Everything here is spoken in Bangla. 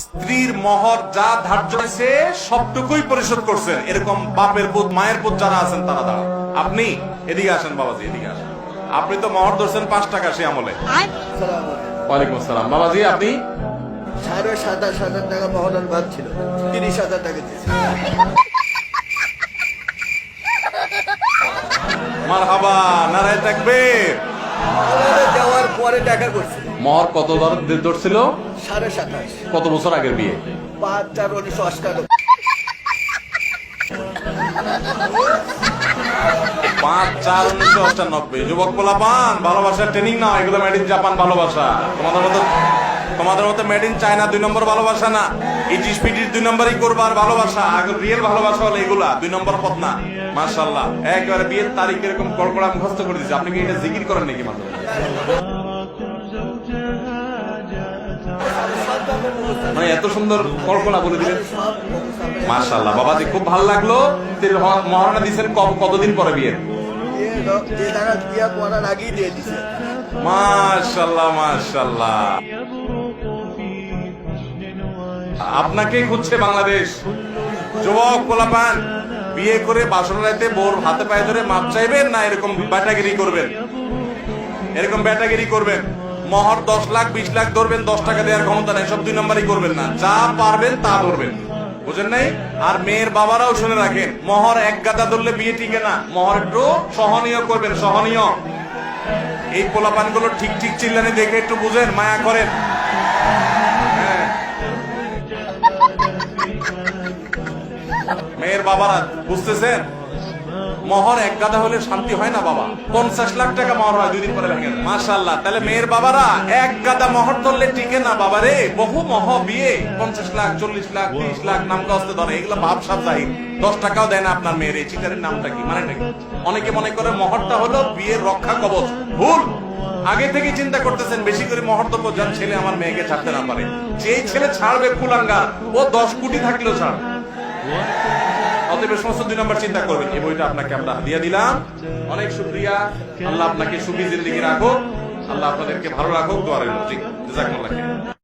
স্ত্রীর মহর যা ধার্য হয়েছে সবটুকুই পরিশোধ করছেন, এরকম বাপের পুত মায়ের পুত যারা আছেন তারা দাঁড়ান। আপনি এদিকে আসেন বাবাজি, এদিকে আসেন। আপনি তো মহর ধরছেন 5 টাকা সে আমলে। ওয়ালাইকুম আসসালাম। বাবাজি আপনি 27,500 টাকা মহরের বাদ ছিল, 30,000 টাকা দিয়েছে। মারহাবা, নারায়ে তাকবীর। দেওয়ার পরে টাকা করছে। মহর কত ধরছিল? 27,500। কত বছর আগের বিয়ে? 5/4/1998। 5/4/1998। যুবক পোলাপান, ভালোবাসার ট্রেনিং নাও, এগুলো মেড ইন জাপান ভালোবাসা। তোমাদের মতো মেড ইন চায়না 2 নম্বর ভালোবাসা না। ইটিস পিটিস 2 নম্বরই করবার ভালোবাসা। রিয়েল ভালোবাসা হলো এগুলা, 2 নম্বর পথ না। মাশাআল্লাহ, একেবারে বিয়ের তারিখ এরকম কড়কড়া মুখস্থ করে দিয়েছে। আপনি কি এটা জিকির করেন নাকি মাত্র? মানে এত সুন্দর কল্পনা বলে দিলেন, মাশাআল্লাহ। বাবাজি খুব ভালো লাগলো। মহারণা দিয়েছেন কতদিন পরে বিয়ের? মাশাআল্লাহ মাশাআল্লাহ। আপনাকেই খুঁজছে বাংলাদেশ। যুবক পোলাপান, বিয়ে করে বাসর রাতে বোর হাতে পায়ে ধরে মাপ চাইবেন না এরকম ব্যাটাগিরি করবেন? এরকম ব্যাটাগিরি করবেন? মহর 10 লাখ 20 লাখ ধরবেন, 10 টাকা দেওয়ার ক্ষমতা নাই, সব 2 নম্বরই করবেন না। যা পারবেন তা ধরবেন, বুঝেন নাই? আর মেয়ের বাবারাও শুনে রাখেন, মহর এক গাদা ধরলে বিয়ে টিকে না। মহর একটু সহনীয় করবেন, সহনীয়। এই পোলাপান গুলো ঠিক ঠিক চিল্লানি দেখে একটু বুঝেন, মায়া করেন। হ্যাঁ, মেয়ের বাবারা বুঝতেছেন, মহর এক গাদা হলে শান্তি হয় না বাবা। 50 লাখ টাকা মহর হয়, 2 দিন পরে ভেঙে যায়। মাশাআল্লাহ। তাহলে মেয়ের বাবারা এক গাদা মহর ধরলে টিকে না বাবা রে। বহু মহ বিয়ে 50 লাখ 40 লাখ 30 লাখ নাম কষ্ট ধরে, এগুলো ভাবসাব জাহির। 10 টাকাও দেয় না আপনার মেয়ের। এই চিটারের নামটা কি, মানে নাকি? অনেকে মনে করে মহরটা হলো বিয়ের রক্ষা কবচ। ভুল। আগে থেকে চিন্তা করতেছেন বেশি করে মহর দেবো, যার ছেলে আমার মেয়েকে ছাড়তে না পারে। যেই ছেলে ছাড়বে কুলাঙ্গার, ও 10 কোটি থাকলেও ছাড়বে। অতএব সমস্ত 2 নম্বর চিন্তা করবেন। এই বইটা আপনাকে আমরা হাদিয়া দিলাম। অনেক শুকরিয়া। আল্লাহ আপনাকে সুখী জিন্দেগি রাখুক, আল্লাহ আপনাদেরকে ভালো রাখুক। দোয়া রইল। জি, জাযাকুমুল্লাহ খাইর।